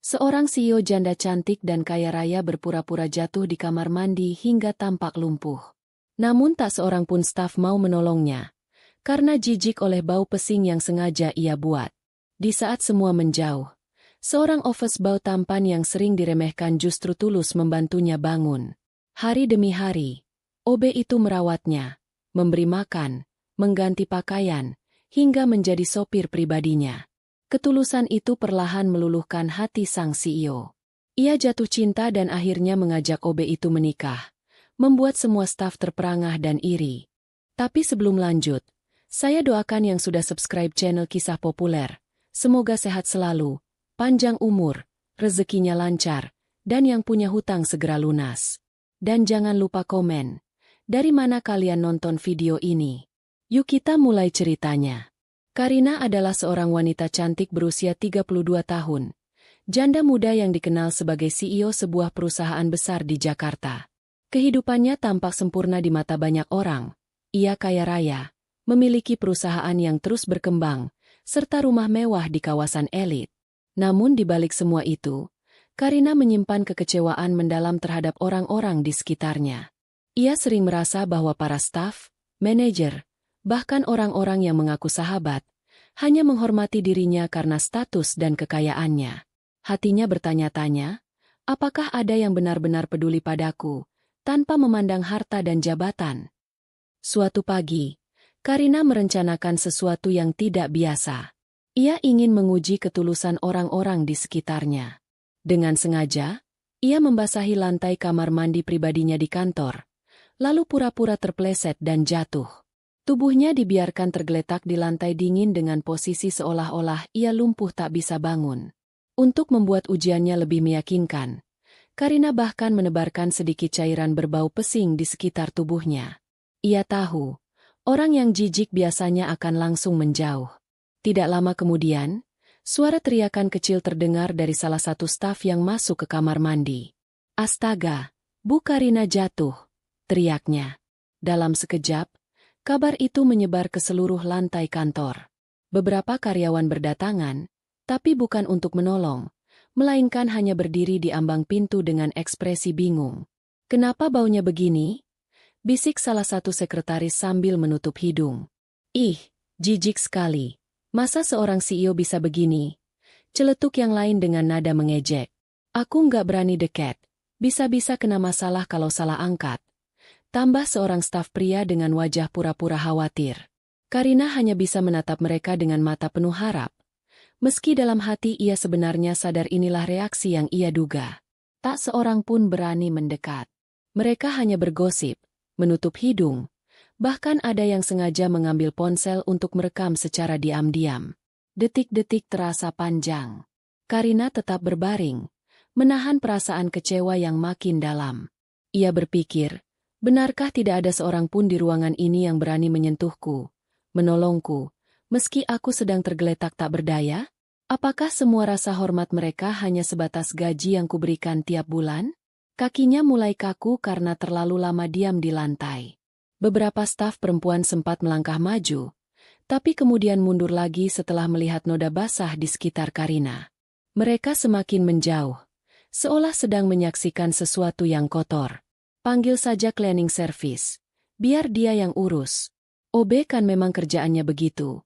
Seorang CEO janda cantik dan kaya raya berpura-pura jatuh di kamar mandi hingga tampak lumpuh. Namun tak seorang pun staf mau menolongnya, karena jijik oleh bau pesing yang sengaja ia buat. Di saat semua menjauh, seorang office boy tampan yang sering diremehkan justru tulus membantunya bangun. Hari demi hari, OB itu merawatnya, memberi makan, mengganti pakaian, hingga menjadi sopir pribadinya. Ketulusan itu perlahan meluluhkan hati sang CEO. Ia jatuh cinta dan akhirnya mengajak OB itu menikah, membuat semua staf terperangah dan iri. Tapi sebelum lanjut, saya doakan yang sudah subscribe channel Kisah Populer. Semoga sehat selalu, panjang umur, rezekinya lancar, dan yang punya hutang segera lunas. Dan jangan lupa komen, dari mana kalian nonton video ini? Yuk kita mulai ceritanya. Karina adalah seorang wanita cantik berusia 32 tahun. Janda muda yang dikenal sebagai CEO sebuah perusahaan besar di Jakarta. Kehidupannya tampak sempurna di mata banyak orang. Ia kaya raya, memiliki perusahaan yang terus berkembang, serta rumah mewah di kawasan elit. Namun di balik semua itu, Karina menyimpan kekecewaan mendalam terhadap orang-orang di sekitarnya. Ia sering merasa bahwa para staf, manajer, bahkan orang-orang yang mengaku sahabat, hanya menghormati dirinya karena status dan kekayaannya. Hatinya bertanya-tanya, apakah ada yang benar-benar peduli padaku, tanpa memandang harta dan jabatan? Suatu pagi, Karina merencanakan sesuatu yang tidak biasa. Ia ingin menguji ketulusan orang-orang di sekitarnya. Dengan sengaja, ia membasahi lantai kamar mandi pribadinya di kantor, lalu pura-pura terpleset dan jatuh. Tubuhnya dibiarkan tergeletak di lantai dingin dengan posisi seolah-olah ia lumpuh tak bisa bangun. Untuk membuat ujiannya lebih meyakinkan, Karina bahkan menebarkan sedikit cairan berbau pesing di sekitar tubuhnya. Ia tahu, orang yang jijik biasanya akan langsung menjauh. Tidak lama kemudian, suara teriakan kecil terdengar dari salah satu staf yang masuk ke kamar mandi. "Astaga, Bu Karina jatuh!" teriaknya. Dalam sekejap, kabar itu menyebar ke seluruh lantai kantor. Beberapa karyawan berdatangan, tapi bukan untuk menolong, melainkan hanya berdiri di ambang pintu dengan ekspresi bingung. "Kenapa baunya begini?" bisik salah satu sekretaris sambil menutup hidung. "Ih, jijik sekali. Masa seorang CEO bisa begini?" celetuk yang lain dengan nada mengejek. "Aku nggak berani dekat. Bisa-bisa kena masalah kalau salah angkat." Tambah seorang staf pria dengan wajah pura-pura khawatir. Karina hanya bisa menatap mereka dengan mata penuh harap. Meski dalam hati ia sebenarnya sadar inilah reaksi yang ia duga. Tak seorang pun berani mendekat. Mereka hanya bergosip, menutup hidung. Bahkan ada yang sengaja mengambil ponsel untuk merekam secara diam-diam. Detik-detik terasa panjang. Karina tetap berbaring, menahan perasaan kecewa yang makin dalam. Ia berpikir, benarkah tidak ada seorang pun di ruangan ini yang berani menyentuhku, menolongku, meski aku sedang tergeletak tak berdaya? Apakah semua rasa hormat mereka hanya sebatas gaji yang kuberikan tiap bulan? Kakinya mulai kaku karena terlalu lama diam di lantai. Beberapa staf perempuan sempat melangkah maju, tapi kemudian mundur lagi setelah melihat noda basah di sekitar Karina. Mereka semakin menjauh, seolah sedang menyaksikan sesuatu yang kotor. "Panggil saja cleaning service. Biar dia yang urus. OB kan memang kerjaannya begitu,"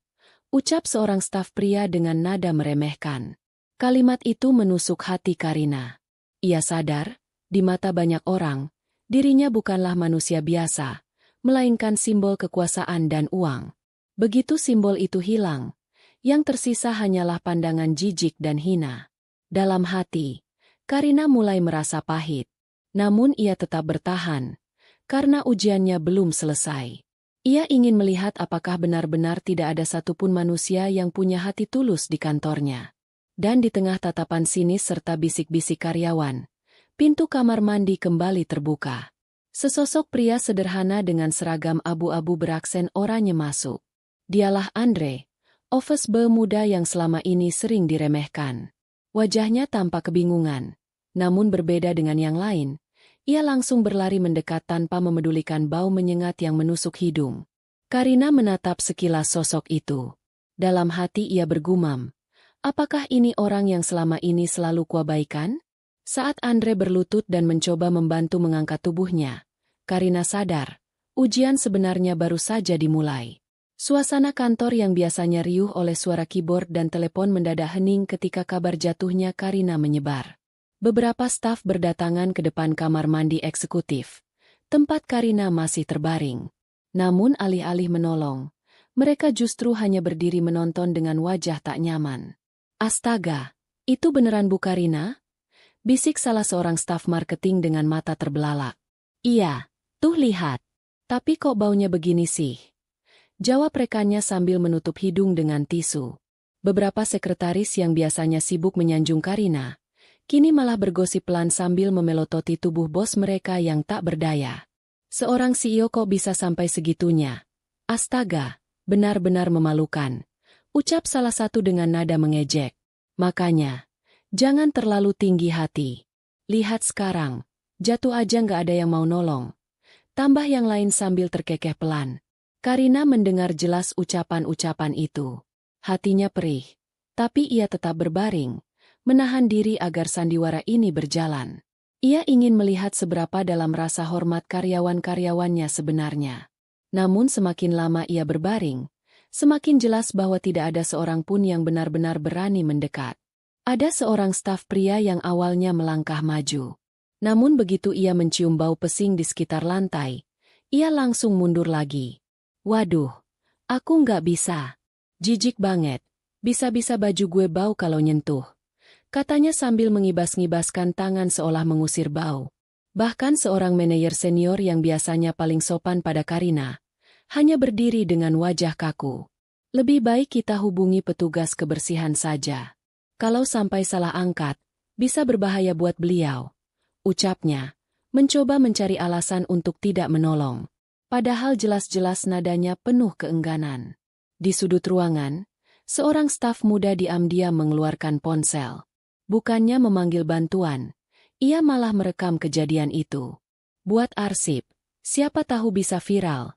ucap seorang staf pria dengan nada meremehkan. Kalimat itu menusuk hati Karina. Ia sadar, di mata banyak orang, dirinya bukanlah manusia biasa, melainkan simbol kekuasaan dan uang. Begitu simbol itu hilang, yang tersisa hanyalah pandangan jijik dan hina. Dalam hati, Karina mulai merasa pahit. Namun ia tetap bertahan, karena ujiannya belum selesai. Ia ingin melihat apakah benar-benar tidak ada satupun manusia yang punya hati tulus di kantornya. Dan di tengah tatapan sinis serta bisik-bisik karyawan, pintu kamar mandi kembali terbuka. Sesosok pria sederhana dengan seragam abu-abu beraksen oranye masuk. Dialah Andre, office boy muda yang selama ini sering diremehkan. Wajahnya tampak kebingungan. Namun berbeda dengan yang lain, ia langsung berlari mendekat tanpa memedulikan bau menyengat yang menusuk hidung. Karina menatap sekilas sosok itu. Dalam hati ia bergumam, Apakah ini orang yang selama ini selalu kuabaikan? Saat Andre berlutut dan mencoba membantu mengangkat tubuhnya, Karina sadar, ujian sebenarnya baru saja dimulai. Suasana kantor yang biasanya riuh oleh suara keyboard dan telepon mendadak hening ketika kabar jatuhnya Karina menyebar. Beberapa staf berdatangan ke depan kamar mandi eksekutif. Tempat Karina masih terbaring. Namun alih-alih menolong, mereka justru hanya berdiri menonton dengan wajah tak nyaman. Astaga, itu beneran Bu Karina? Bisik salah seorang staf marketing dengan mata terbelalak. Iya, tuh lihat. Tapi kok baunya begini sih? Jawab rekannya sambil menutup hidung dengan tisu. Beberapa sekretaris yang biasanya sibuk menyanjung Karina, kini malah bergosip pelan sambil memelototi tubuh bos mereka yang tak berdaya. Seorang CEO kok bisa sampai segitunya? Astaga, benar-benar memalukan. Ucap salah satu dengan nada mengejek. Makanya, jangan terlalu tinggi hati. Lihat sekarang, jatuh aja nggak ada yang mau nolong. Tambah yang lain sambil terkekeh pelan. Karina mendengar jelas ucapan-ucapan itu. Hatinya perih, tapi ia tetap berbaring, menahan diri agar sandiwara ini berjalan. Ia ingin melihat seberapa dalam rasa hormat karyawan-karyawannya sebenarnya. Namun semakin lama ia berbaring, semakin jelas bahwa tidak ada seorang pun yang benar-benar berani mendekat. Ada seorang staf pria yang awalnya melangkah maju. Namun begitu ia mencium bau pesing di sekitar lantai, ia langsung mundur lagi. Waduh, aku nggak bisa. Jijik banget. Bisa-bisa baju gue bau kalau nyentuh. Katanya sambil mengibas-ngibaskan tangan seolah mengusir bau. Bahkan seorang manajer senior yang biasanya paling sopan pada Karina, hanya berdiri dengan wajah kaku. Lebih baik kita hubungi petugas kebersihan saja. Kalau sampai salah angkat, bisa berbahaya buat beliau. Ucapnya, mencoba mencari alasan untuk tidak menolong. Padahal jelas-jelas nadanya penuh keengganan. Di sudut ruangan, seorang staf muda diam-diam mengeluarkan ponsel. Bukannya memanggil bantuan, ia malah merekam kejadian itu. Buat arsip, siapa tahu bisa viral.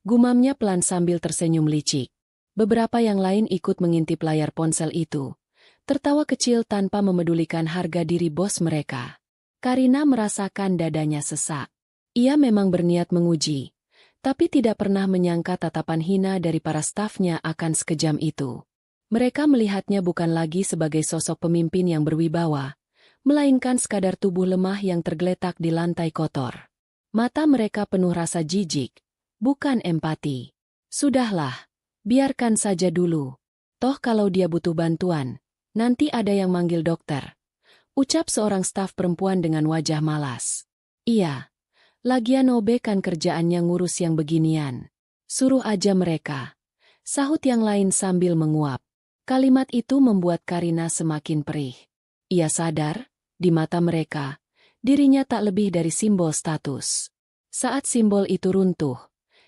Gumamnya pelan sambil tersenyum licik. Beberapa yang lain ikut mengintip layar ponsel itu, tertawa kecil tanpa memedulikan harga diri bos mereka. Karina merasakan dadanya sesak. Ia memang berniat menguji, tapi tidak pernah menyangka tatapan hina dari para stafnya akan sekejam itu. Mereka melihatnya bukan lagi sebagai sosok pemimpin yang berwibawa, melainkan sekadar tubuh lemah yang tergeletak di lantai kotor. Mata mereka penuh rasa jijik, bukan empati. Sudahlah, biarkan saja dulu. Toh kalau dia butuh bantuan, nanti ada yang manggil dokter. Ucap seorang staf perempuan dengan wajah malas. Iya. Lagian Obe kan kerjaannya ngurus yang beginian. Suruh aja mereka. Sahut yang lain sambil menguap. Kalimat itu membuat Karina semakin perih. Ia sadar, di mata mereka, dirinya tak lebih dari simbol status. Saat simbol itu runtuh,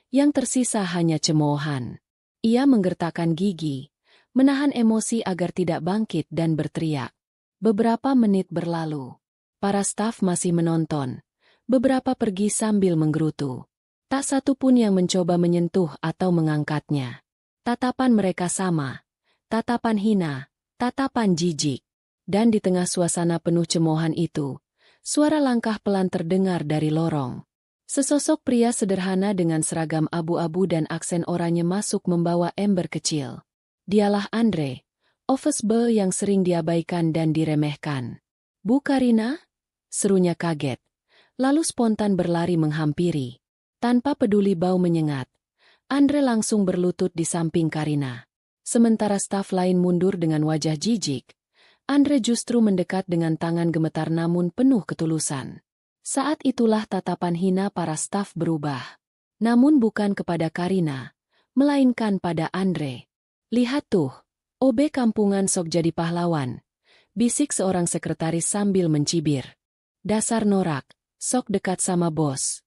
yang tersisa hanya cemoohan. Ia menggertakkan gigi, menahan emosi agar tidak bangkit dan berteriak. Beberapa menit berlalu. Para staf masih menonton. Beberapa pergi sambil menggerutu. Tak satu pun yang mencoba menyentuh atau mengangkatnya. Tatapan mereka sama. Tatapan hina, tatapan jijik. Dan di tengah suasana penuh cemoohan itu, suara langkah pelan terdengar dari lorong. Sesosok pria sederhana dengan seragam abu-abu dan aksen oranye masuk membawa ember kecil. Dialah Andre, office boy yang sering diabaikan dan diremehkan. Bu Karina? Serunya kaget. Lalu spontan berlari menghampiri. Tanpa peduli bau menyengat, Andre langsung berlutut di samping Karina. Sementara staf lain mundur dengan wajah jijik, Andre justru mendekat dengan tangan gemetar namun penuh ketulusan. Saat itulah tatapan hina para staf berubah. Namun bukan kepada Karina, melainkan pada Andre. Lihat tuh, Obe kampungan sok jadi pahlawan. Bisik seorang sekretaris sambil mencibir. Dasar norak. Sok dekat sama bos.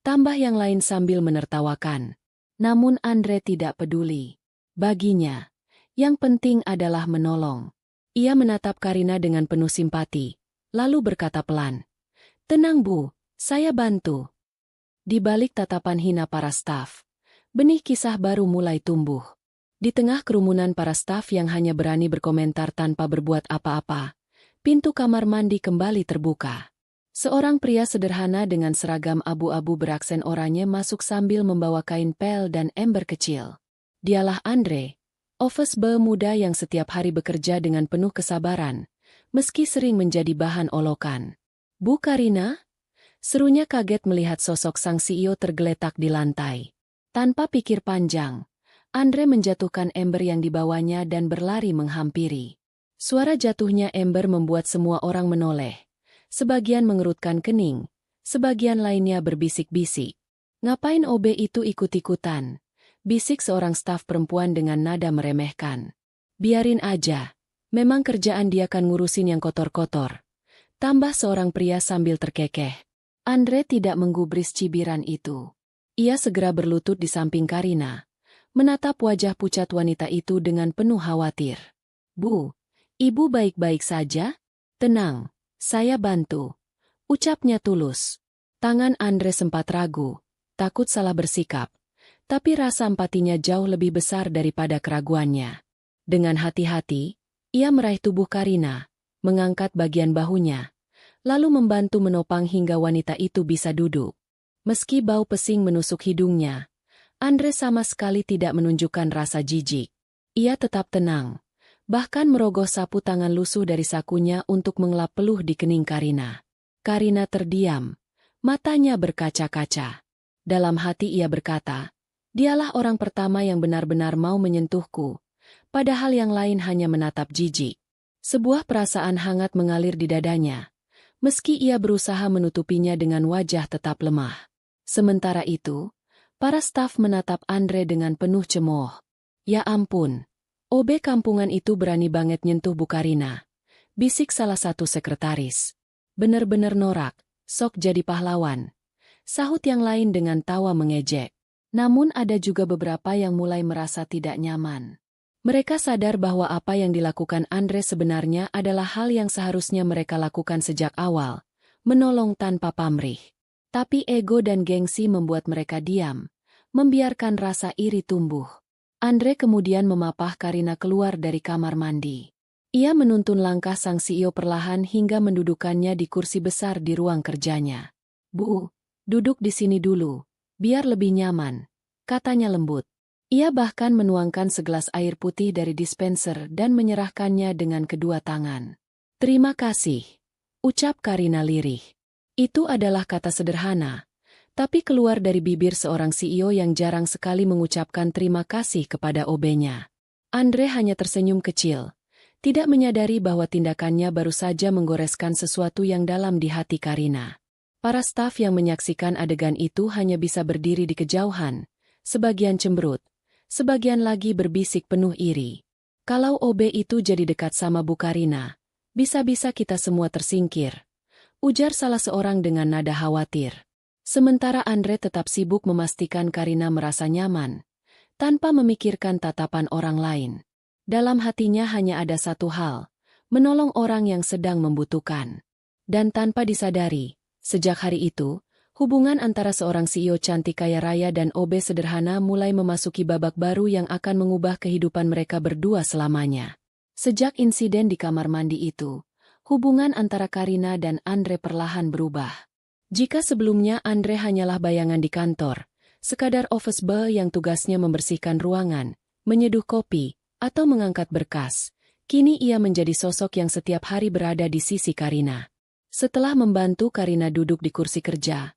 Tambah yang lain sambil menertawakan. Namun Andre tidak peduli. Baginya, yang penting adalah menolong. Ia menatap Karina dengan penuh simpati, lalu berkata pelan. Tenang Bu, saya bantu. Di balik tatapan hina para staf, benih kisah baru mulai tumbuh. Di tengah kerumunan para staf yang hanya berani berkomentar tanpa berbuat apa-apa, pintu kamar mandi kembali terbuka. Seorang pria sederhana dengan seragam abu-abu beraksen oranye masuk sambil membawa kain pel dan ember kecil. Dialah Andre, office boy muda yang setiap hari bekerja dengan penuh kesabaran, meski sering menjadi bahan olokan. "Bu Karina?" serunya kaget melihat sosok sang CEO tergeletak di lantai. Tanpa pikir panjang, Andre menjatuhkan ember yang dibawanya dan berlari menghampiri. Suara jatuhnya ember membuat semua orang menoleh. Sebagian mengerutkan kening, sebagian lainnya berbisik-bisik. "Ngapain OB itu ikut-ikutan?" bisik seorang staf perempuan dengan nada meremehkan. "Biarin aja, memang kerjaan dia kan ngurusin yang kotor-kotor," tambah seorang pria sambil terkekeh. Andre tidak menggubris cibiran itu. Ia segera berlutut di samping Karina, menatap wajah pucat wanita itu dengan penuh khawatir. "Bu, ibu baik-baik saja? Tenang, saya bantu," ucapnya tulus. Tangan Andre sempat ragu, takut salah bersikap, tapi rasa empatinya jauh lebih besar daripada keraguannya. Dengan hati-hati, ia meraih tubuh Karina, mengangkat bagian bahunya, lalu membantu menopang hingga wanita itu bisa duduk. Meski bau pesing menusuk hidungnya, Andre sama sekali tidak menunjukkan rasa jijik. Ia tetap tenang, bahkan merogoh sapu tangan lusuh dari sakunya untuk mengelap peluh di kening Karina. Karina terdiam, matanya berkaca-kaca. Dalam hati ia berkata, "Dialah orang pertama yang benar-benar mau menyentuhku," padahal yang lain hanya menatap jijik. Sebuah perasaan hangat mengalir di dadanya, meski ia berusaha menutupinya dengan wajah tetap lemah. Sementara itu, para staf menatap Andre dengan penuh cemooh. "Ya ampun, OB kampungan itu berani banget nyentuh Bu Karina," bisik salah satu sekretaris. "Bener-bener norak, sok jadi pahlawan," sahut yang lain dengan tawa mengejek. Namun ada juga beberapa yang mulai merasa tidak nyaman. Mereka sadar bahwa apa yang dilakukan Andre sebenarnya adalah hal yang seharusnya mereka lakukan sejak awal, menolong tanpa pamrih. Tapi ego dan gengsi membuat mereka diam, membiarkan rasa iri tumbuh. Andre kemudian memapah Karina keluar dari kamar mandi. Ia menuntun langkah sang CEO perlahan hingga mendudukannya di kursi besar di ruang kerjanya. "Bu, duduk di sini dulu, biar lebih nyaman," katanya lembut. Ia bahkan menuangkan segelas air putih dari dispenser dan menyerahkannya dengan kedua tangan. "Terima kasih," ucap Karina lirih. Itu adalah kata sederhana, tapi keluar dari bibir seorang CEO yang jarang sekali mengucapkan terima kasih kepada OB-nya. Andre hanya tersenyum kecil, tidak menyadari bahwa tindakannya baru saja menggoreskan sesuatu yang dalam di hati Karina. Para staf yang menyaksikan adegan itu hanya bisa berdiri di kejauhan, sebagian cemberut, sebagian lagi berbisik penuh iri. "Kalau OB itu jadi dekat sama Bu Karina, bisa-bisa kita semua tersingkir," ujar salah seorang dengan nada khawatir. Sementara Andre tetap sibuk memastikan Karina merasa nyaman, tanpa memikirkan tatapan orang lain. Dalam hatinya hanya ada satu hal, menolong orang yang sedang membutuhkan. Dan tanpa disadari, sejak hari itu, hubungan antara seorang CEO cantik kaya raya dan OB sederhana mulai memasuki babak baru yang akan mengubah kehidupan mereka berdua selamanya. Sejak insiden di kamar mandi itu, hubungan antara Karina dan Andre perlahan berubah. Jika sebelumnya Andre hanyalah bayangan di kantor, sekadar office boy yang tugasnya membersihkan ruangan, menyeduh kopi, atau mengangkat berkas, kini ia menjadi sosok yang setiap hari berada di sisi Karina. Setelah membantu Karina duduk di kursi kerja,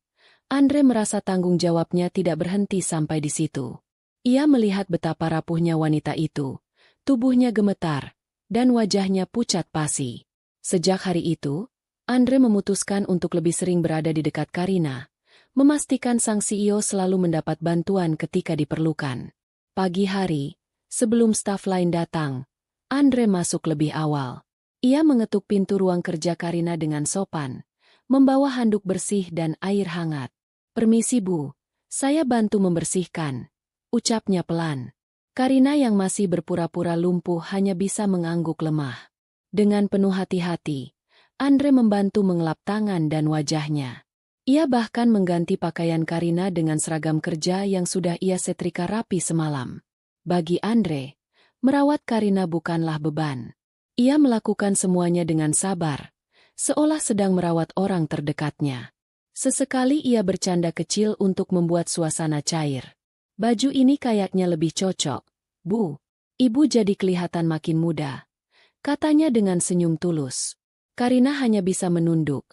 Andre merasa tanggung jawabnya tidak berhenti sampai di situ. Ia melihat betapa rapuhnya wanita itu, tubuhnya gemetar, dan wajahnya pucat pasi. Sejak hari itu, Andre memutuskan untuk lebih sering berada di dekat Karina, memastikan sang CEO selalu mendapat bantuan ketika diperlukan. Pagi hari, sebelum staf lain datang, Andre masuk lebih awal. Ia mengetuk pintu ruang kerja Karina dengan sopan, membawa handuk bersih dan air hangat. "Permisi Bu, saya bantu membersihkan," ucapnya pelan. Karina yang masih berpura-pura lumpuh hanya bisa mengangguk lemah. Dengan penuh hati-hati, Andre membantu mengelap tangan dan wajahnya. Ia bahkan mengganti pakaian Karina dengan seragam kerja yang sudah ia setrika rapi semalam. Bagi Andre, merawat Karina bukanlah beban. Ia melakukan semuanya dengan sabar, seolah sedang merawat orang terdekatnya. Sesekali ia bercanda kecil untuk membuat suasana cair. Baju ini kayaknya lebih cocok, Bu. Ibu jadi kelihatan makin muda, katanya dengan senyum tulus. Karina hanya bisa menunduk,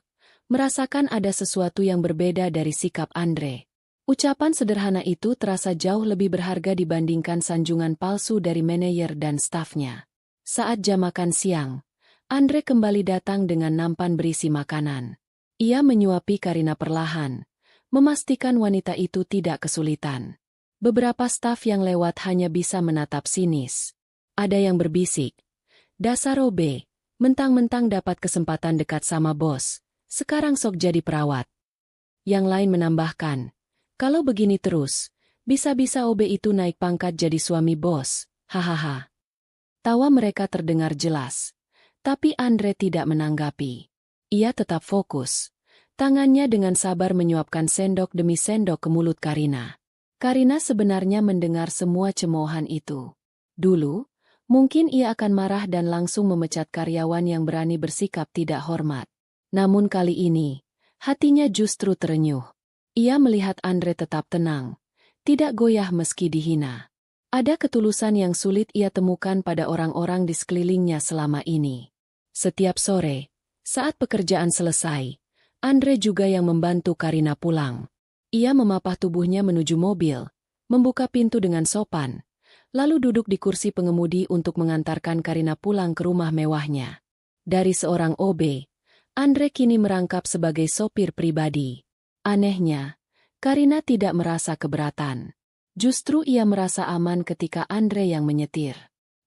merasakan ada sesuatu yang berbeda dari sikap Andre. Ucapan sederhana itu terasa jauh lebih berharga dibandingkan sanjungan palsu dari manajer dan stafnya. Saat jam makan siang, Andre kembali datang dengan nampan berisi makanan. Ia menyuapi Karina perlahan, memastikan wanita itu tidak kesulitan. Beberapa staf yang lewat hanya bisa menatap sinis. Ada yang berbisik, "Dasar OB, mentang-mentang dapat kesempatan dekat sama bos, sekarang sok jadi perawat." Yang lain menambahkan, "Kalau begini terus, bisa-bisa OB itu naik pangkat jadi suami bos, hahaha." Tawa mereka terdengar jelas, tapi Andre tidak menanggapi. Ia tetap fokus. Tangannya dengan sabar menyuapkan sendok demi sendok ke mulut Karina. Karina sebenarnya mendengar semua cemoohan itu. Dulu, mungkin ia akan marah dan langsung memecat karyawan yang berani bersikap tidak hormat. Namun kali ini, hatinya justru terenyuh. Ia melihat Andre tetap tenang, tidak goyah meski dihina. Ada ketulusan yang sulit ia temukan pada orang-orang di sekelilingnya selama ini. Setiap sore, saat pekerjaan selesai, Andre juga yang membantu Karina pulang. Ia memapah tubuhnya menuju mobil, membuka pintu dengan sopan, lalu duduk di kursi pengemudi untuk mengantarkan Karina pulang ke rumah mewahnya. Dari seorang OB, Andre kini merangkap sebagai sopir pribadi. Anehnya, Karina tidak merasa keberatan. Justru ia merasa aman ketika Andre yang menyetir.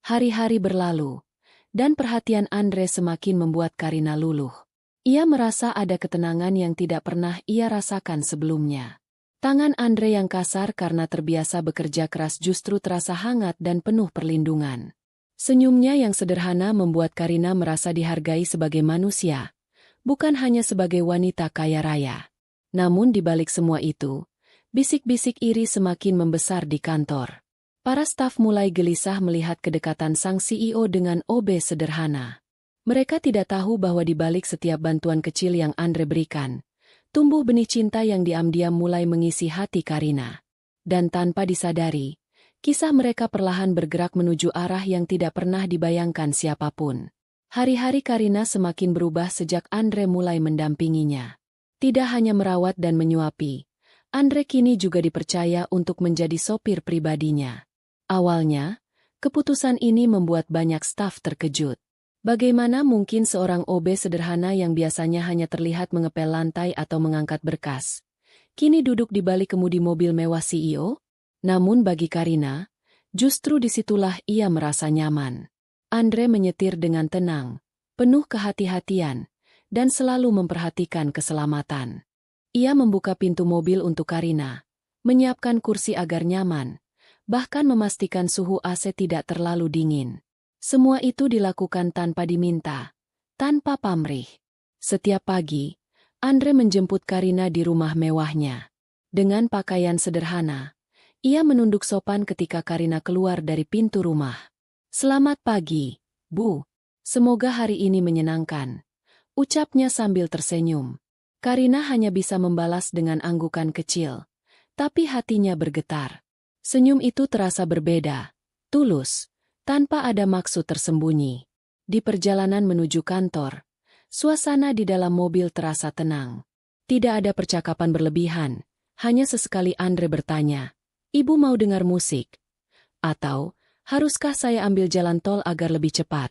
Hari-hari berlalu, dan perhatian Andre semakin membuat Karina luluh. Ia merasa ada ketenangan yang tidak pernah ia rasakan sebelumnya. Tangan Andre yang kasar karena terbiasa bekerja keras justru terasa hangat dan penuh perlindungan. Senyumnya yang sederhana membuat Karina merasa dihargai sebagai manusia, bukan hanya sebagai wanita kaya raya. Namun di balik semua itu, bisik-bisik iri semakin membesar di kantor. Para staf mulai gelisah melihat kedekatan sang CEO dengan OB sederhana. Mereka tidak tahu bahwa di balik setiap bantuan kecil yang Andre berikan, tumbuh benih cinta yang diam-diam mulai mengisi hati Karina. Dan tanpa disadari, kisah mereka perlahan bergerak menuju arah yang tidak pernah dibayangkan siapapun. Hari-hari Karina semakin berubah sejak Andre mulai mendampinginya. Tidak hanya merawat dan menyuapi, Andre kini juga dipercaya untuk menjadi sopir pribadinya. Awalnya, keputusan ini membuat banyak staf terkejut. Bagaimana mungkin seorang OB sederhana yang biasanya hanya terlihat mengepel lantai atau mengangkat berkas, kini duduk di balik kemudi mobil mewah CEO? Namun bagi Karina, justru disitulah ia merasa nyaman. Andre menyetir dengan tenang, penuh kehati-hatian, dan selalu memperhatikan keselamatan. Ia membuka pintu mobil untuk Karina, menyiapkan kursi agar nyaman, bahkan memastikan suhu AC tidak terlalu dingin. Semua itu dilakukan tanpa diminta, tanpa pamrih. Setiap pagi, Andre menjemput Karina di rumah mewahnya. Dengan pakaian sederhana, ia menunduk sopan ketika Karina keluar dari pintu rumah. "Selamat pagi, Bu. Semoga hari ini menyenangkan," ucapnya sambil tersenyum. Karina hanya bisa membalas dengan anggukan kecil, tapi hatinya bergetar. Senyum itu terasa berbeda, tulus, tanpa ada maksud tersembunyi. Di perjalanan menuju kantor, suasana di dalam mobil terasa tenang. Tidak ada percakapan berlebihan, hanya sesekali Andre bertanya, "Ibu mau dengar musik? Atau, haruskah saya ambil jalan tol agar lebih cepat?"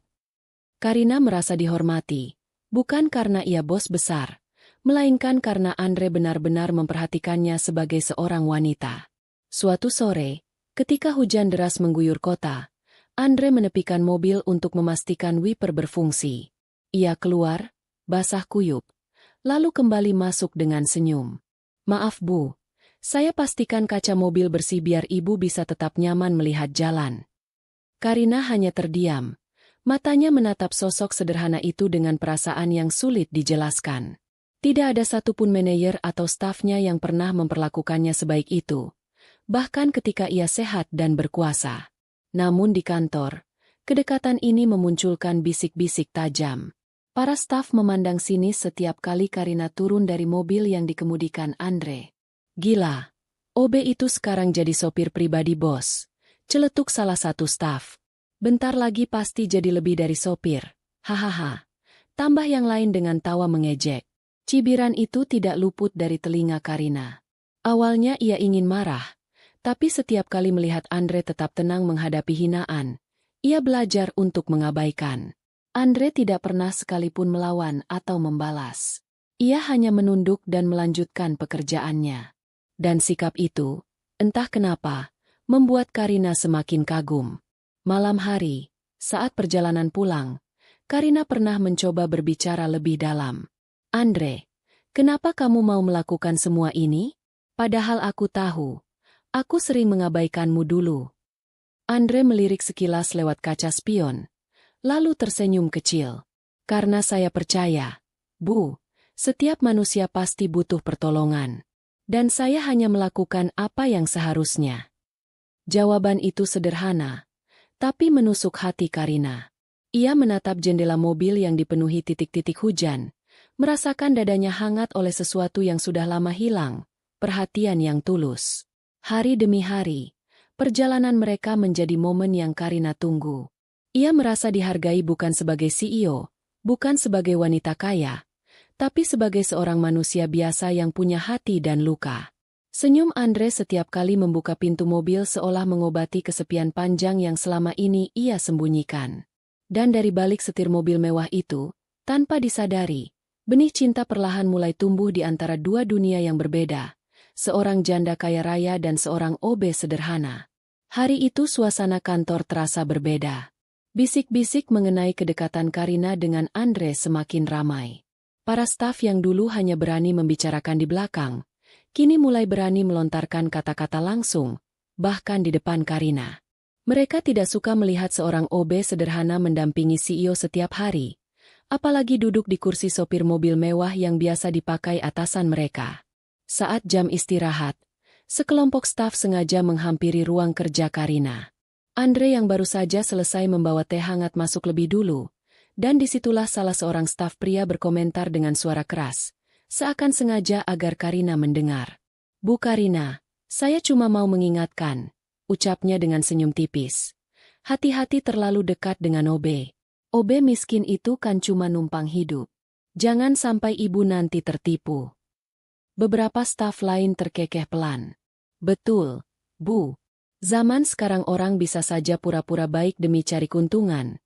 Karina merasa dihormati, bukan karena ia bos besar, melainkan karena Andre benar-benar memperhatikannya sebagai seorang wanita. Suatu sore, ketika hujan deras mengguyur kota, Andre menepikan mobil untuk memastikan wiper berfungsi. Ia keluar, basah kuyup, lalu kembali masuk dengan senyum. "Maaf Bu, saya pastikan kaca mobil bersih biar Ibu bisa tetap nyaman melihat jalan." Karina hanya terdiam, matanya menatap sosok sederhana itu dengan perasaan yang sulit dijelaskan. Tidak ada satupun manajer atau stafnya yang pernah memperlakukannya sebaik itu, bahkan ketika ia sehat dan berkuasa. Namun di kantor, kedekatan ini memunculkan bisik-bisik tajam. Para staf memandang sinis setiap kali Karina turun dari mobil yang dikemudikan Andre. Gila, OB itu sekarang jadi sopir pribadi bos. Celetuk salah satu staf. Bentar lagi pasti jadi lebih dari sopir. Hahaha. Tambah yang lain dengan tawa mengejek. Cibiran itu tidak luput dari telinga Karina. Awalnya ia ingin marah, tapi setiap kali melihat Andre tetap tenang menghadapi hinaan, ia belajar untuk mengabaikan. Andre tidak pernah sekalipun melawan atau membalas. Ia hanya menunduk dan melanjutkan pekerjaannya. Dan sikap itu, entah kenapa, membuat Karina semakin kagum. Malam hari, saat perjalanan pulang, Karina pernah mencoba berbicara lebih dalam. Andre, kenapa kamu mau melakukan semua ini? Padahal aku tahu, aku sering mengabaikanmu dulu. Andre melirik sekilas lewat kaca spion, lalu tersenyum kecil. Karena saya percaya, Bu, setiap manusia pasti butuh pertolongan. Dan saya hanya melakukan apa yang seharusnya. Jawaban itu sederhana, tapi menusuk hati Karina. Ia menatap jendela mobil yang dipenuhi titik-titik hujan, merasakan dadanya hangat oleh sesuatu yang sudah lama hilang, perhatian yang tulus. Hari demi hari, perjalanan mereka menjadi momen yang Karina tunggu. Ia merasa dihargai bukan sebagai CEO, bukan sebagai wanita kaya, tapi sebagai seorang manusia biasa yang punya hati dan luka. Senyum Andre setiap kali membuka pintu mobil seolah mengobati kesepian panjang yang selama ini ia sembunyikan. Dan dari balik setir mobil mewah itu, tanpa disadari, benih cinta perlahan mulai tumbuh di antara dua dunia yang berbeda, seorang janda kaya raya dan seorang OB sederhana. Hari itu suasana kantor terasa berbeda. Bisik-bisik mengenai kedekatan Karina dengan Andre semakin ramai. Para staf yang dulu hanya berani membicarakan di belakang, kini mulai berani melontarkan kata-kata langsung, bahkan di depan Karina. Mereka tidak suka melihat seorang OB sederhana mendampingi CEO setiap hari, apalagi duduk di kursi sopir mobil mewah yang biasa dipakai atasan mereka. Saat jam istirahat, sekelompok staf sengaja menghampiri ruang kerja Karina. Andre yang baru saja selesai membawa teh hangat masuk lebih dulu, dan disitulah salah seorang staf pria berkomentar dengan suara keras, seakan sengaja agar Karina mendengar. Bu Karina, saya cuma mau mengingatkan, ucapnya dengan senyum tipis. Hati-hati terlalu dekat dengan OB. OB miskin itu kan cuma numpang hidup. Jangan sampai ibu nanti tertipu. Beberapa staf lain terkekeh pelan. Betul, Bu. Zaman sekarang orang bisa saja pura-pura baik demi cari keuntungan.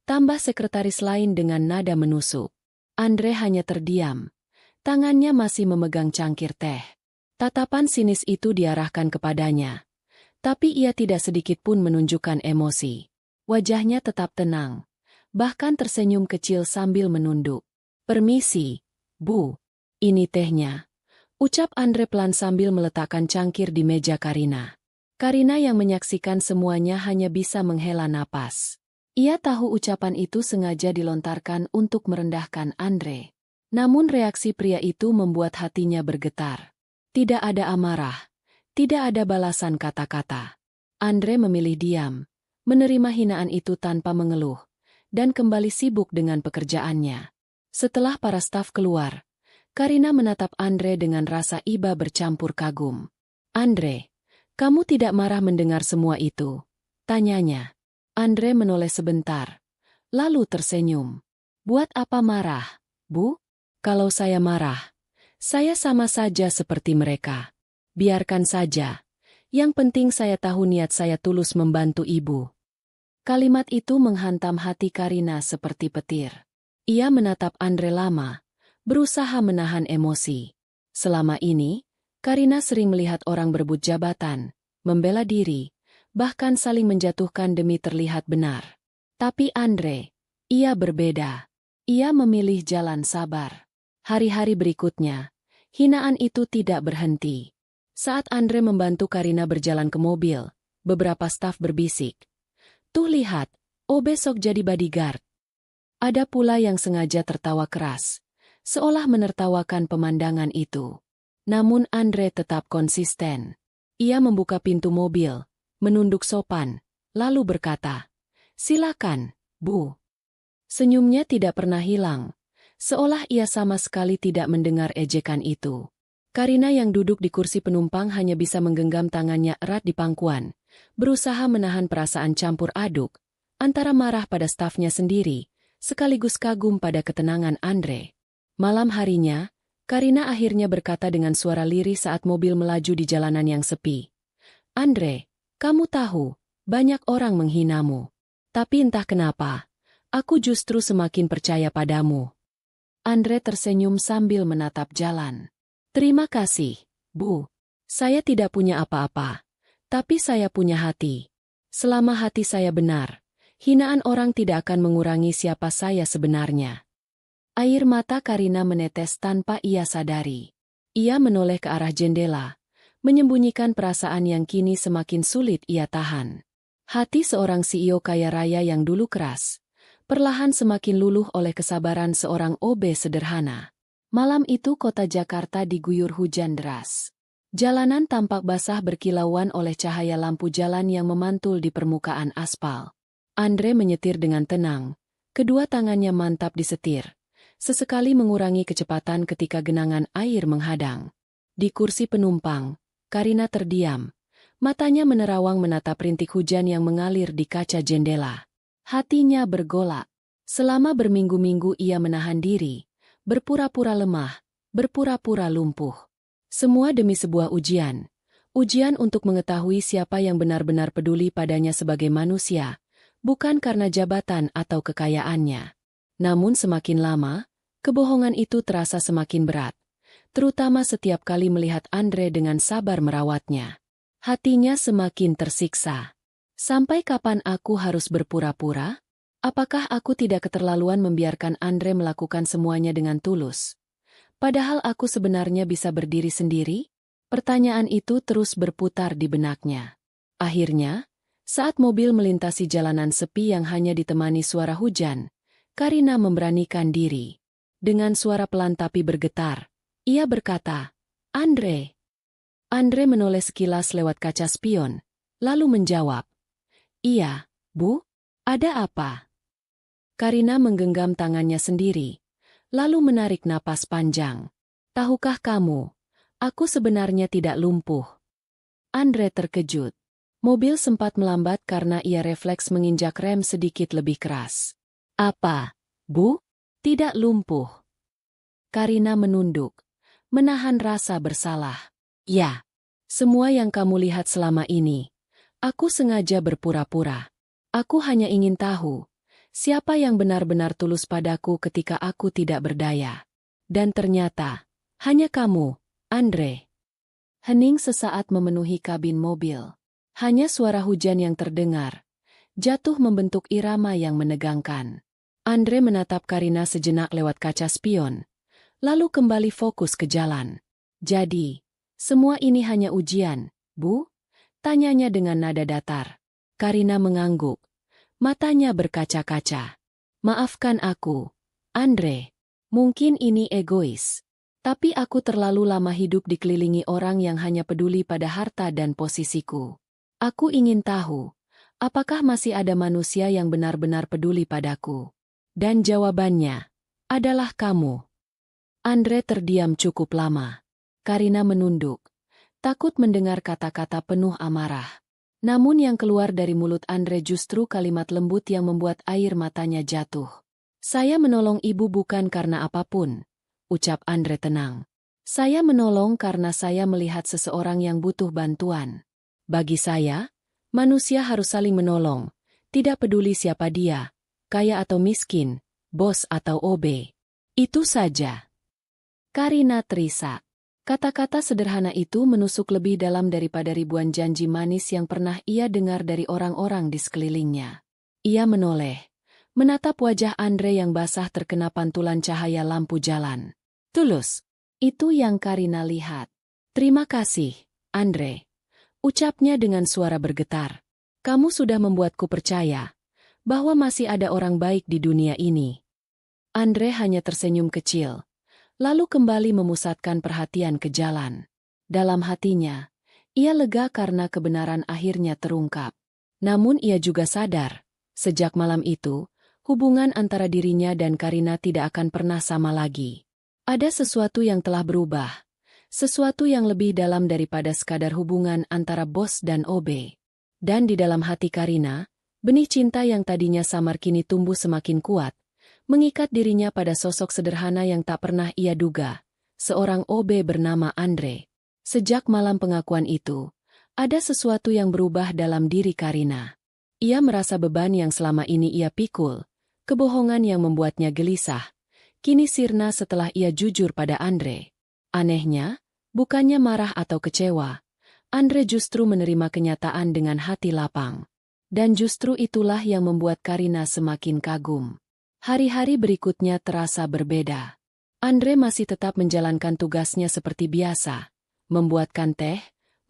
Tambah sekretaris lain dengan nada menusuk. Andre hanya terdiam. Tangannya masih memegang cangkir teh. Tatapan sinis itu diarahkan kepadanya. Tapi ia tidak sedikit pun menunjukkan emosi. Wajahnya tetap tenang. Bahkan tersenyum kecil sambil menunduk. Permisi, Bu. Ini tehnya. Ucap Andre pelan sambil meletakkan cangkir di meja Karina. Karina yang menyaksikan semuanya hanya bisa menghela napas. Ia tahu ucapan itu sengaja dilontarkan untuk merendahkan Andre. Namun reaksi pria itu membuat hatinya bergetar. Tidak ada amarah. Tidak ada balasan kata-kata. Andre memilih diam, menerima hinaan itu tanpa mengeluh, dan kembali sibuk dengan pekerjaannya. Setelah para staf keluar, Karina menatap Andre dengan rasa iba bercampur kagum. Andre, kamu tidak marah mendengar semua itu? Tanyanya. Andre menoleh sebentar, lalu tersenyum. Buat apa marah, Bu? Kalau saya marah, saya sama saja seperti mereka. Biarkan saja. Yang penting saya tahu niat saya tulus membantu ibu. Kalimat itu menghantam hati Karina seperti petir. Ia menatap Andre lama, berusaha menahan emosi. Selama ini, Karina sering melihat orang berebut jabatan, membela diri, bahkan saling menjatuhkan demi terlihat benar. Tapi Andre, ia berbeda. Ia memilih jalan sabar. Hari-hari berikutnya, hinaan itu tidak berhenti. Saat Andre membantu Karina berjalan ke mobil, beberapa staf berbisik. Tuh lihat, besok jadi bodyguard. Ada pula yang sengaja tertawa keras, seolah menertawakan pemandangan itu. Namun Andre tetap konsisten. Ia membuka pintu mobil, menunduk sopan, lalu berkata, "Silakan, Bu." Senyumnya tidak pernah hilang, seolah ia sama sekali tidak mendengar ejekan itu. Karina yang duduk di kursi penumpang hanya bisa menggenggam tangannya erat di pangkuan, berusaha menahan perasaan campur aduk, antara marah pada stafnya sendiri, sekaligus kagum pada ketenangan Andre. Malam harinya, Karina akhirnya berkata dengan suara lirih saat mobil melaju di jalanan yang sepi. "Andre, kamu tahu, banyak orang menghinamu. Tapi entah kenapa, aku justru semakin percaya padamu." Andre tersenyum sambil menatap jalan. "Terima kasih, Bu. Saya tidak punya apa-apa, tapi saya punya hati. Selama hati saya benar, hinaan orang tidak akan mengurangi siapa saya sebenarnya." Air mata Karina menetes tanpa ia sadari. Ia menoleh ke arah jendela, menyembunyikan perasaan yang kini semakin sulit ia tahan. Hati seorang CEO kaya raya yang dulu keras, perlahan semakin luluh oleh kesabaran seorang OB sederhana. Malam itu kota Jakarta diguyur hujan deras. Jalanan tampak basah berkilauan oleh cahaya lampu jalan yang memantul di permukaan aspal. Andre menyetir dengan tenang, kedua tangannya mantap di setir, sesekali mengurangi kecepatan ketika genangan air menghadang. Di kursi penumpang, Karina terdiam, matanya menerawang menatap rintik hujan yang mengalir di kaca jendela. Hatinya bergolak. Selama berminggu-minggu ia menahan diri, berpura-pura lemah, berpura-pura lumpuh. Semua demi sebuah ujian. Ujian untuk mengetahui siapa yang benar-benar peduli padanya sebagai manusia, bukan karena jabatan atau kekayaannya. Namun semakin lama, kebohongan itu terasa semakin berat, terutama setiap kali melihat Andre dengan sabar merawatnya. Hatinya semakin tersiksa. Sampai kapan aku harus berpura-pura? Apakah aku tidak keterlaluan membiarkan Andre melakukan semuanya dengan tulus? Padahal aku sebenarnya bisa berdiri sendiri? Pertanyaan itu terus berputar di benaknya. Akhirnya, saat mobil melintasi jalanan sepi yang hanya ditemani suara hujan, Karina memberanikan diri. Dengan suara pelan tapi bergetar, ia berkata, "Andre." Andre menoleh sekilas lewat kaca spion, lalu menjawab, "Iya, Bu, ada apa?" Karina menggenggam tangannya sendiri, lalu menarik napas panjang. "Tahukah kamu, aku sebenarnya tidak lumpuh." Andre terkejut. Mobil sempat melambat karena ia refleks menginjak rem sedikit lebih keras. "Apa, Bu? Tidak lumpuh?" Karina menunduk, menahan rasa bersalah. "Ya, semua yang kamu lihat selama ini, aku sengaja berpura-pura. Aku hanya ingin tahu, siapa yang benar-benar tulus padaku ketika aku tidak berdaya. Dan ternyata, hanya kamu, Andre." Hening sesaat memenuhi kabin mobil. Hanya suara hujan yang terdengar, jatuh membentuk irama yang menegangkan. Andre menatap Karina sejenak lewat kaca spion, lalu kembali fokus ke jalan. "Jadi, semua ini hanya ujian, Bu?" tanyanya dengan nada datar. Karina mengangguk. Matanya berkaca-kaca. "Maafkan aku, Andre. Mungkin ini egois. Tapi aku terlalu lama hidup dikelilingi orang yang hanya peduli pada harta dan posisiku. Aku ingin tahu, apakah masih ada manusia yang benar-benar peduli padaku?" Dan jawabannya adalah kamu. Andre terdiam cukup lama. Karina menunduk, takut mendengar kata-kata penuh amarah. Namun yang keluar dari mulut Andre justru kalimat lembut yang membuat air matanya jatuh. "Saya menolong ibu bukan karena apapun," ucap Andre tenang. "Saya menolong karena saya melihat seseorang yang butuh bantuan. Bagi saya, manusia harus saling menolong, tidak peduli siapa dia, kaya atau miskin, bos atau OB. Itu saja." Karina terisak. Kata-kata sederhana itu menusuk lebih dalam daripada ribuan janji manis yang pernah ia dengar dari orang-orang di sekelilingnya. Ia menoleh, menatap wajah Andre yang basah terkena pantulan cahaya lampu jalan. "Tulus, itu yang Karina lihat." "Terima kasih, Andre," ucapnya dengan suara bergetar. "Kamu sudah membuatku percaya bahwa masih ada orang baik di dunia ini." Andre hanya tersenyum kecil, lalu kembali memusatkan perhatian ke jalan. Dalam hatinya, ia lega karena kebenaran akhirnya terungkap. Namun ia juga sadar, sejak malam itu, hubungan antara dirinya dan Karina tidak akan pernah sama lagi. Ada sesuatu yang telah berubah. Sesuatu yang lebih dalam daripada sekadar hubungan antara bos dan OB. Dan di dalam hati Karina, benih cinta yang tadinya samar kini tumbuh semakin kuat, mengikat dirinya pada sosok sederhana yang tak pernah ia duga, seorang OB bernama Andre. Sejak malam pengakuan itu, ada sesuatu yang berubah dalam diri Karina. Ia merasa beban yang selama ini ia pikul, kebohongan yang membuatnya gelisah, kini sirna setelah ia jujur pada Andre. Anehnya, bukannya marah atau kecewa, Andre justru menerima kenyataan dengan hati lapang. Dan justru itulah yang membuat Karina semakin kagum. Hari-hari berikutnya terasa berbeda. Andre masih tetap menjalankan tugasnya seperti biasa, membuatkan teh,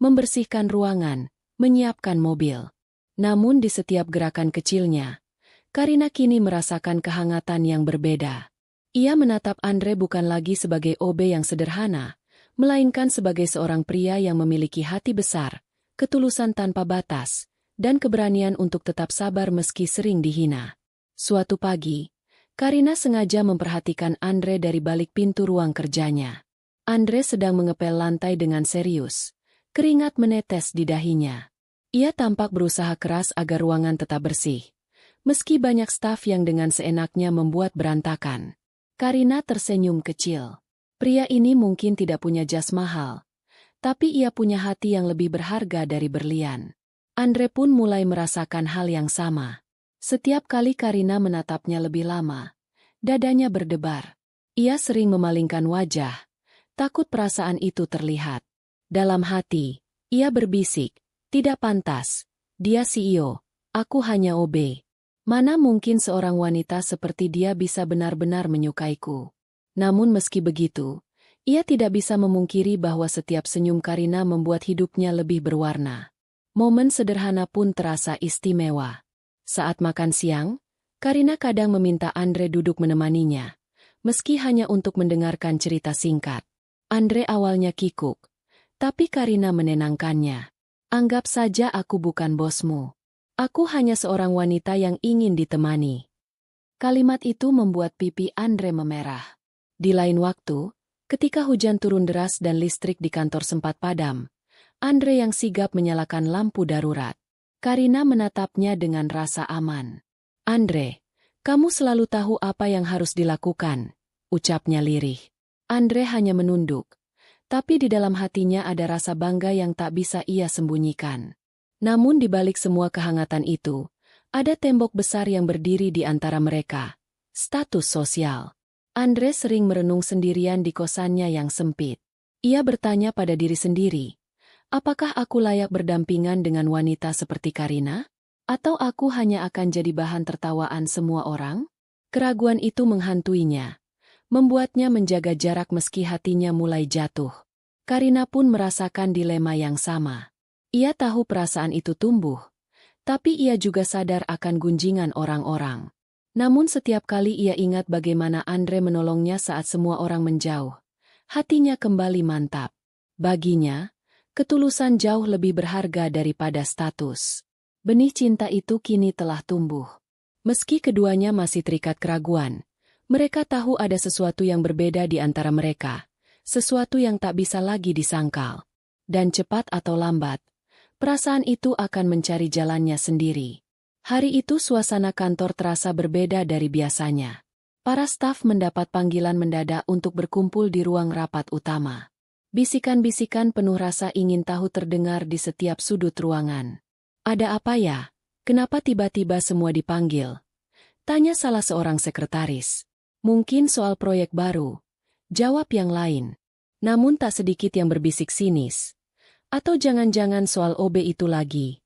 membersihkan ruangan, menyiapkan mobil. Namun di setiap gerakan kecilnya, Karina kini merasakan kehangatan yang berbeda. Ia menatap Andre bukan lagi sebagai OB yang sederhana, melainkan sebagai seorang pria yang memiliki hati besar, ketulusan tanpa batas, dan keberanian untuk tetap sabar meski sering dihina. Suatu pagi, Karina sengaja memperhatikan Andre dari balik pintu ruang kerjanya. Andre sedang mengepel lantai dengan serius. Keringat menetes di dahinya. Ia tampak berusaha keras agar ruangan tetap bersih, meski banyak staf yang dengan seenaknya membuat berantakan. Karina tersenyum kecil. Pria ini mungkin tidak punya jas mahal, tapi ia punya hati yang lebih berharga dari berlian. Andre pun mulai merasakan hal yang sama. Setiap kali Karina menatapnya lebih lama, dadanya berdebar. Ia sering memalingkan wajah, takut perasaan itu terlihat. Dalam hati, ia berbisik, tidak pantas. Dia CEO, aku hanya OB. Mana mungkin seorang wanita seperti dia bisa benar-benar menyukaiku. Namun meski begitu, ia tidak bisa memungkiri bahwa setiap senyum Karina membuat hidupnya lebih berwarna. Momen sederhana pun terasa istimewa. Saat makan siang, Karina kadang meminta Andre duduk menemaninya, meski hanya untuk mendengarkan cerita singkat. Andre awalnya kikuk, tapi Karina menenangkannya. Anggap saja aku bukan bosmu. Aku hanya seorang wanita yang ingin ditemani. Kalimat itu membuat pipi Andre memerah. Di lain waktu, ketika hujan turun deras dan listrik di kantor sempat padam, Andre yang sigap menyalakan lampu darurat. Karina menatapnya dengan rasa aman. Andre, kamu selalu tahu apa yang harus dilakukan, ucapnya lirih. Andre hanya menunduk, tapi di dalam hatinya ada rasa bangga yang tak bisa ia sembunyikan. Namun di balik semua kehangatan itu, ada tembok besar yang berdiri di antara mereka. Status sosial. Andre sering merenung sendirian di kosannya yang sempit. Ia bertanya pada diri sendiri, apakah aku layak berdampingan dengan wanita seperti Karina? Atau aku hanya akan jadi bahan tertawaan semua orang? Keraguan itu menghantuinya, membuatnya menjaga jarak meski hatinya mulai jatuh. Karina pun merasakan dilema yang sama. Ia tahu perasaan itu tumbuh, tapi ia juga sadar akan gunjingan orang-orang. Namun setiap kali ia ingat bagaimana Andre menolongnya saat semua orang menjauh, hatinya kembali mantap. Baginya, ketulusan jauh lebih berharga daripada status. Benih cinta itu kini telah tumbuh. Meski keduanya masih terikat keraguan, mereka tahu ada sesuatu yang berbeda di antara mereka, sesuatu yang tak bisa lagi disangkal. Dan cepat atau lambat, perasaan itu akan mencari jalannya sendiri. Hari itu suasana kantor terasa berbeda dari biasanya. Para staf mendapat panggilan mendadak untuk berkumpul di ruang rapat utama. Bisikan-bisikan penuh rasa ingin tahu terdengar di setiap sudut ruangan. Ada apa ya? Kenapa tiba-tiba semua dipanggil? Tanya salah seorang sekretaris. Mungkin soal proyek baru. Jawab yang lain. Namun tak sedikit yang berbisik sinis. Atau jangan-jangan soal OB itu lagi.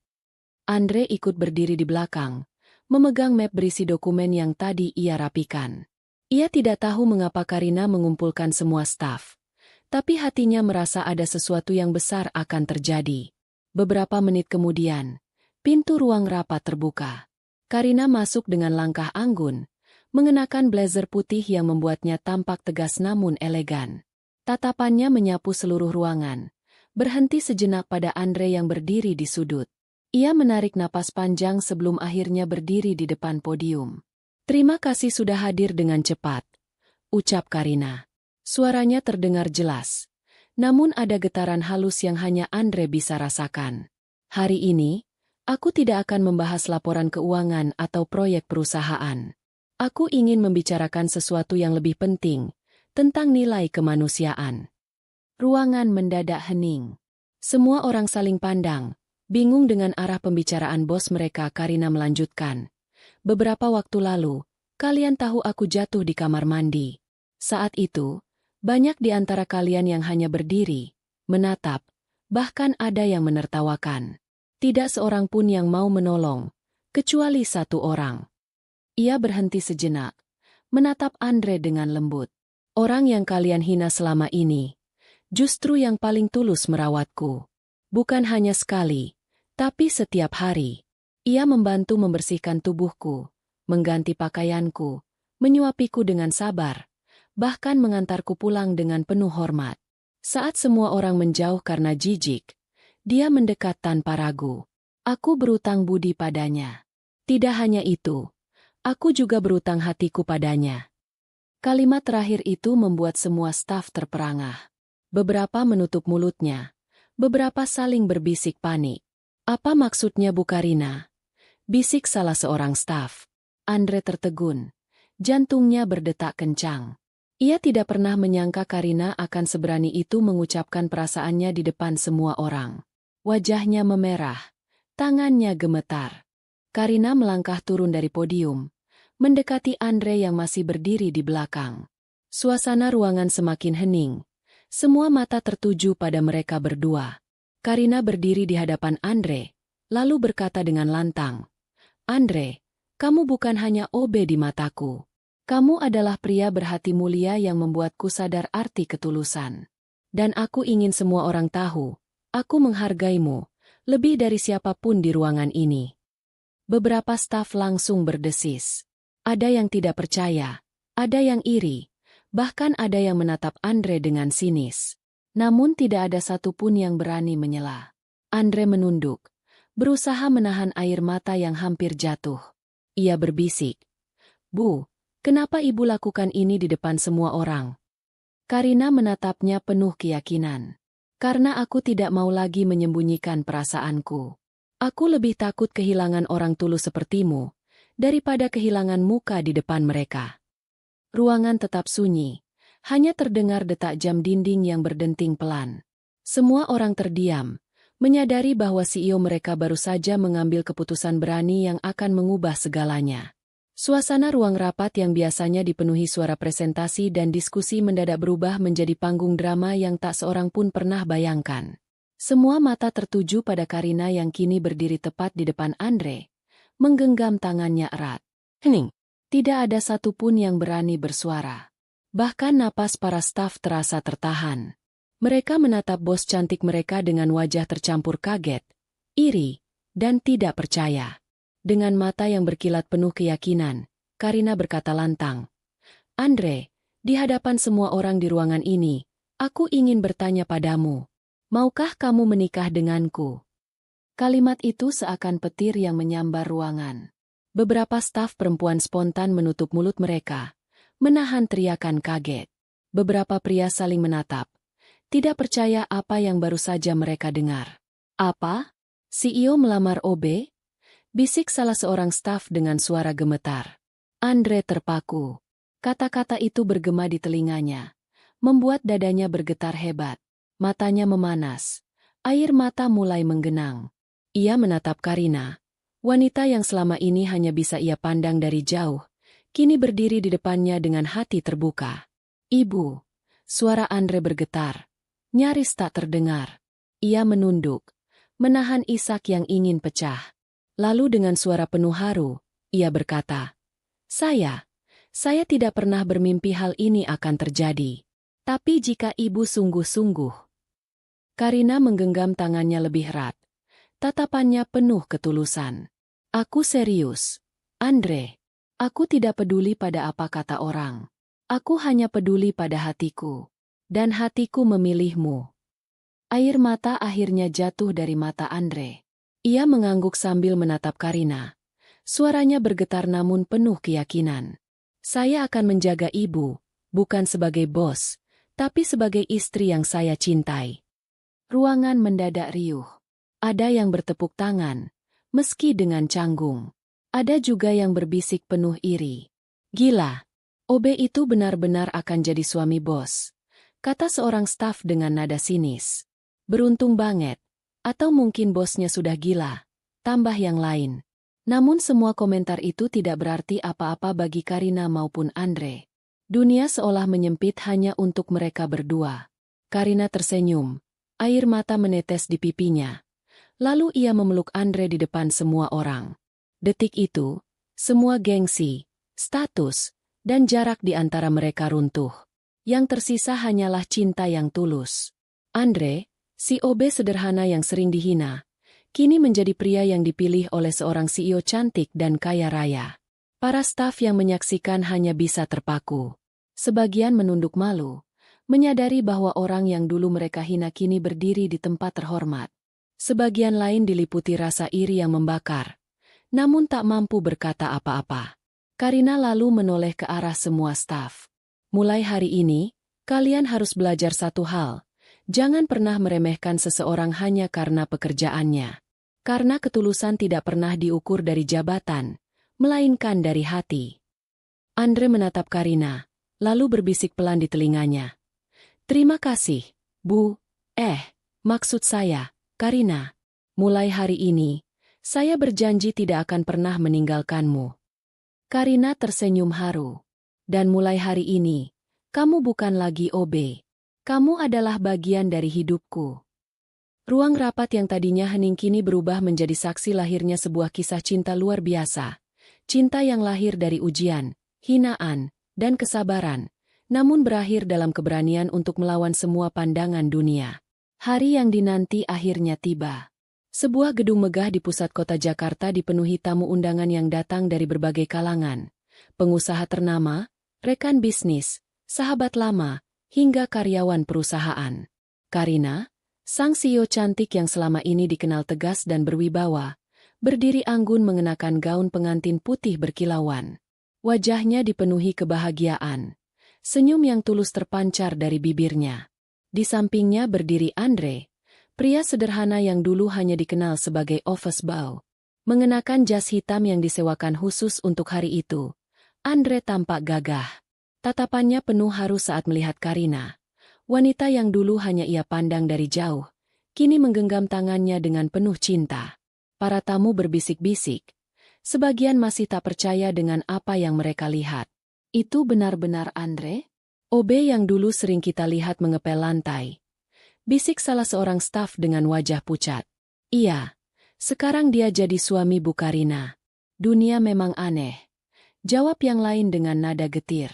Andre ikut berdiri di belakang, memegang map berisi dokumen yang tadi ia rapikan. Ia tidak tahu mengapa Karina mengumpulkan semua staf, tapi hatinya merasa ada sesuatu yang besar akan terjadi. Beberapa menit kemudian, pintu ruang rapat terbuka. Karina masuk dengan langkah anggun, mengenakan blazer putih yang membuatnya tampak tegas namun elegan. Tatapannya menyapu seluruh ruangan, berhenti sejenak pada Andre yang berdiri di sudut. Ia menarik napas panjang sebelum akhirnya berdiri di depan podium. "Terima kasih sudah hadir dengan cepat," ucap Karina. Suaranya terdengar jelas. Namun ada getaran halus yang hanya Andre bisa rasakan. "Hari ini, aku tidak akan membahas laporan keuangan atau proyek perusahaan. Aku ingin membicarakan sesuatu yang lebih penting, tentang nilai kemanusiaan." Ruangan mendadak hening. Semua orang saling pandang. Bingung dengan arah pembicaraan bos mereka. Karina melanjutkan. "Beberapa waktu lalu, kalian tahu aku jatuh di kamar mandi. Saat itu, banyak di antara kalian yang hanya berdiri, menatap, bahkan ada yang menertawakan. Tidak seorang pun yang mau menolong, kecuali satu orang." Ia berhenti sejenak, menatap Andre dengan lembut. "Orang yang kalian hina selama ini, justru yang paling tulus merawatku. Bukan hanya sekali, tapi setiap hari. Ia membantu membersihkan tubuhku, mengganti pakaianku, menyuapiku dengan sabar, bahkan mengantarku pulang dengan penuh hormat. Saat semua orang menjauh karena jijik, dia mendekat tanpa ragu. Aku berutang budi padanya. Tidak hanya itu, aku juga berutang hatiku padanya." Kalimat terakhir itu membuat semua staf terperangah. Beberapa menutup mulutnya, beberapa saling berbisik panik. "Apa maksudnya Bu Karina?" bisik salah seorang staf. Andre tertegun. Jantungnya berdetak kencang. Ia tidak pernah menyangka Karina akan seberani itu mengucapkan perasaannya di depan semua orang. Wajahnya memerah, tangannya gemetar. Karina melangkah turun dari podium, mendekati Andre yang masih berdiri di belakang. Suasana ruangan semakin hening. Semua mata tertuju pada mereka berdua. Karina berdiri di hadapan Andre, lalu berkata dengan lantang, "Andre, kamu bukan hanya OB di mataku. Kamu adalah pria berhati mulia yang membuatku sadar arti ketulusan. Dan aku ingin semua orang tahu, aku menghargaimu, lebih dari siapapun di ruangan ini." Beberapa staf langsung berdesis. Ada yang tidak percaya, ada yang iri, bahkan ada yang menatap Andre dengan sinis. Namun tidak ada satupun yang berani menyela. Andre menunduk, berusaha menahan air mata yang hampir jatuh. Ia berbisik, "Bu, kenapa ibu lakukan ini di depan semua orang?" Karina menatapnya penuh keyakinan. "Karena aku tidak mau lagi menyembunyikan perasaanku. Aku lebih takut kehilangan orang tulus sepertimu, daripada kehilangan muka di depan mereka." Ruangan tetap sunyi. Hanya terdengar detak jam dinding yang berdenting pelan. Semua orang terdiam, menyadari bahwa CEO mereka baru saja mengambil keputusan berani yang akan mengubah segalanya. Suasana ruang rapat yang biasanya dipenuhi suara presentasi dan diskusi mendadak berubah menjadi panggung drama yang tak seorang pun pernah bayangkan. Semua mata tertuju pada Karina yang kini berdiri tepat di depan Andre, menggenggam tangannya erat. Hening. Tidak ada satupun yang berani bersuara. Bahkan napas para staf terasa tertahan. Mereka menatap bos cantik mereka dengan wajah tercampur kaget, iri, dan tidak percaya. Dengan mata yang berkilat penuh keyakinan, Karina berkata lantang, "Andre, di hadapan semua orang di ruangan ini, aku ingin bertanya padamu, maukah kamu menikah denganku?" Kalimat itu seakan petir yang menyambar ruangan. Beberapa staf perempuan spontan menutup mulut mereka, menahan teriakan kaget. Beberapa pria saling menatap, tidak percaya apa yang baru saja mereka dengar. "Apa? CEO melamar OB?" bisik salah seorang staf dengan suara gemetar. Andre terpaku. Kata-kata itu bergema di telinganya, membuat dadanya bergetar hebat. Matanya memanas. Air mata mulai menggenang. Ia menatap Karina, wanita yang selama ini hanya bisa ia pandang dari jauh, kini berdiri di depannya dengan hati terbuka. "Ibu." Suara Andre bergetar, nyaris tak terdengar. Ia menunduk, menahan isak yang ingin pecah. Lalu dengan suara penuh haru, ia berkata, Saya tidak pernah bermimpi hal ini akan terjadi. Tapi jika ibu sungguh-sungguh." Karina menggenggam tangannya lebih erat. Tatapannya penuh ketulusan. "Aku serius, Andre. Aku tidak peduli pada apa kata orang. Aku hanya peduli pada hatiku. Dan hatiku memilihmu." Air mata akhirnya jatuh dari mata Andre. Ia mengangguk sambil menatap Karina. Suaranya bergetar namun penuh keyakinan. Saya akan menjaga ibu, bukan sebagai bos, tapi sebagai istri yang saya cintai. Ruangan mendadak riuh. Ada yang bertepuk tangan, meski dengan canggung. Ada juga yang berbisik penuh iri. Gila, OB itu benar-benar akan jadi suami bos, kata seorang staf dengan nada sinis. Beruntung banget, atau mungkin bosnya sudah gila, tambah yang lain. Namun semua komentar itu tidak berarti apa-apa bagi Karina maupun Andre. Dunia seolah menyempit hanya untuk mereka berdua. Karina tersenyum, air mata menetes di pipinya. Lalu ia memeluk Andre di depan semua orang. Detik itu, semua gengsi, status, dan jarak di antara mereka runtuh. Yang tersisa hanyalah cinta yang tulus. Andre, si OB sederhana yang sering dihina, kini menjadi pria yang dipilih oleh seorang CEO cantik dan kaya raya. Para staf yang menyaksikan hanya bisa terpaku. Sebagian menunduk malu, menyadari bahwa orang yang dulu mereka hina kini berdiri di tempat terhormat. Sebagian lain diliputi rasa iri yang membakar, namun tak mampu berkata apa-apa. Karina lalu menoleh ke arah semua staf. Mulai hari ini, kalian harus belajar satu hal. Jangan pernah meremehkan seseorang hanya karena pekerjaannya. Karena ketulusan tidak pernah diukur dari jabatan, melainkan dari hati. Andre menatap Karina, lalu berbisik pelan di telinganya. Terima kasih, Bu. Maksud saya, Karina, mulai hari ini, saya berjanji tidak akan pernah meninggalkanmu. Karina tersenyum haru. Dan mulai hari ini, kamu bukan lagi OB. Kamu adalah bagian dari hidupku. Ruang rapat yang tadinya hening kini berubah menjadi saksi lahirnya sebuah kisah cinta luar biasa. Cinta yang lahir dari ujian, hinaan, dan kesabaran, namun berakhir dalam keberanian untuk melawan semua pandangan dunia. Hari yang dinanti akhirnya tiba. Sebuah gedung megah di pusat kota Jakarta dipenuhi tamu undangan yang datang dari berbagai kalangan. Pengusaha ternama, rekan bisnis, sahabat lama, hingga karyawan perusahaan. Karina, sang CEO cantik yang selama ini dikenal tegas dan berwibawa, berdiri anggun mengenakan gaun pengantin putih berkilauan. Wajahnya dipenuhi kebahagiaan. Senyum yang tulus terpancar dari bibirnya. Di sampingnya berdiri Andre, pria sederhana yang dulu hanya dikenal sebagai office boy. Mengenakan jas hitam yang disewakan khusus untuk hari itu, Andre tampak gagah. Tatapannya penuh haru saat melihat Karina. Wanita yang dulu hanya ia pandang dari jauh, kini menggenggam tangannya dengan penuh cinta. Para tamu berbisik-bisik. Sebagian masih tak percaya dengan apa yang mereka lihat. Itu benar-benar Andre? OB yang dulu sering kita lihat mengepel lantai. Bisik salah seorang staf dengan wajah pucat. Iya, sekarang dia jadi suami Bu Karina. Dunia memang aneh. Jawab yang lain dengan nada getir.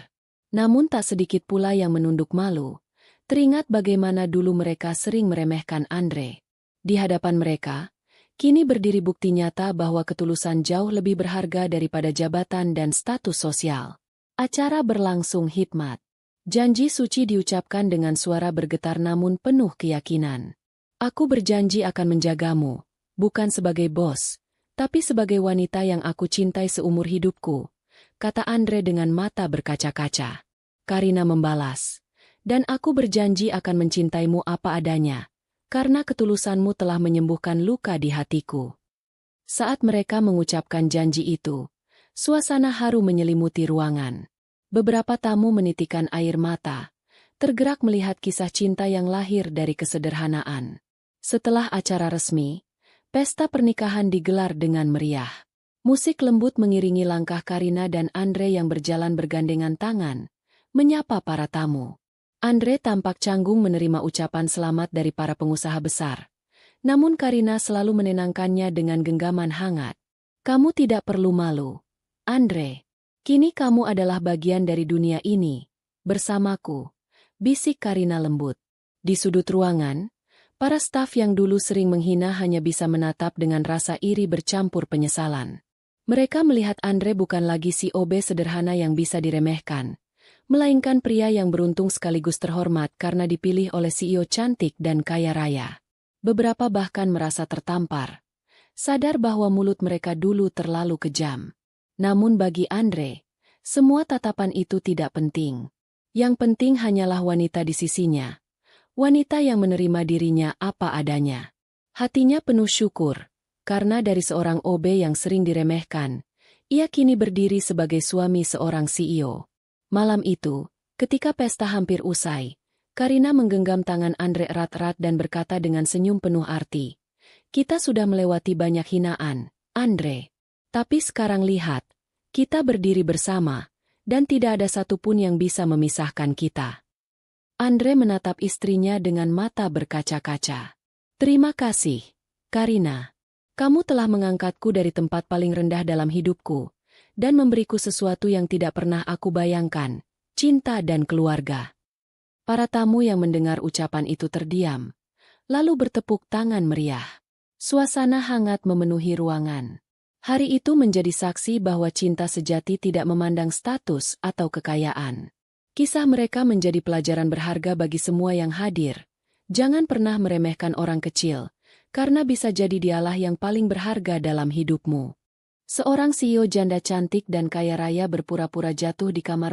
Namun tak sedikit pula yang menunduk malu. Teringat bagaimana dulu mereka sering meremehkan Andre. Di hadapan mereka, kini berdiri bukti nyata bahwa ketulusan jauh lebih berharga daripada jabatan dan status sosial. Acara berlangsung hikmat. Janji suci diucapkan dengan suara bergetar namun penuh keyakinan. Aku berjanji akan menjagamu, bukan sebagai bos, tapi sebagai wanita yang aku cintai seumur hidupku, kata Andre dengan mata berkaca-kaca. Karina membalas, dan aku berjanji akan mencintaimu apa adanya, karena ketulusanmu telah menyembuhkan luka di hatiku. Saat mereka mengucapkan janji itu, suasana haru menyelimuti ruangan. Beberapa tamu menitikan air mata, tergerak melihat kisah cinta yang lahir dari kesederhanaan. Setelah acara resmi, pesta pernikahan digelar dengan meriah. Musik lembut mengiringi langkah Karina dan Andre yang berjalan bergandengan tangan, menyapa para tamu. Andre tampak canggung menerima ucapan selamat dari para pengusaha besar. Namun Karina selalu menenangkannya dengan genggaman hangat. Kamu tidak perlu malu, Andre. Kini kamu adalah bagian dari dunia ini, bersamaku, bisik Karina lembut. Di sudut ruangan, para staf yang dulu sering menghina hanya bisa menatap dengan rasa iri bercampur penyesalan. Mereka melihat Andre bukan lagi si OB sederhana yang bisa diremehkan, melainkan pria yang beruntung sekaligus terhormat karena dipilih oleh CEO cantik dan kaya raya. Beberapa bahkan merasa tertampar. sadar bahwa mulut mereka dulu terlalu kejam. Namun bagi Andre, semua tatapan itu tidak penting. Yang penting hanyalah wanita di sisinya. Wanita yang menerima dirinya apa adanya. Hatinya penuh syukur, karena dari seorang OB yang sering diremehkan, ia kini berdiri sebagai suami seorang CEO. Malam itu, ketika pesta hampir usai, Karina menggenggam tangan Andre erat-erat dan berkata dengan senyum penuh arti, "Kita sudah melewati banyak hinaan, Andre. Tapi sekarang lihat, kita berdiri bersama, dan tidak ada satupun yang bisa memisahkan kita." Andre menatap istrinya dengan mata berkaca-kaca. "Terima kasih, Karina. Kamu telah mengangkatku dari tempat paling rendah dalam hidupku, dan memberiku sesuatu yang tidak pernah aku bayangkan, cinta dan keluarga." Para tamu yang mendengar ucapan itu terdiam, lalu bertepuk tangan meriah. Suasana hangat memenuhi ruangan. Hari itu menjadi saksi bahwa cinta sejati tidak memandang status atau kekayaan. Kisah mereka menjadi pelajaran berharga bagi semua yang hadir. Jangan pernah meremehkan orang kecil, karena bisa jadi dialah yang paling berharga dalam hidupmu. Seorang CEO janda cantik dan kaya raya berpura-pura jatuh di kamar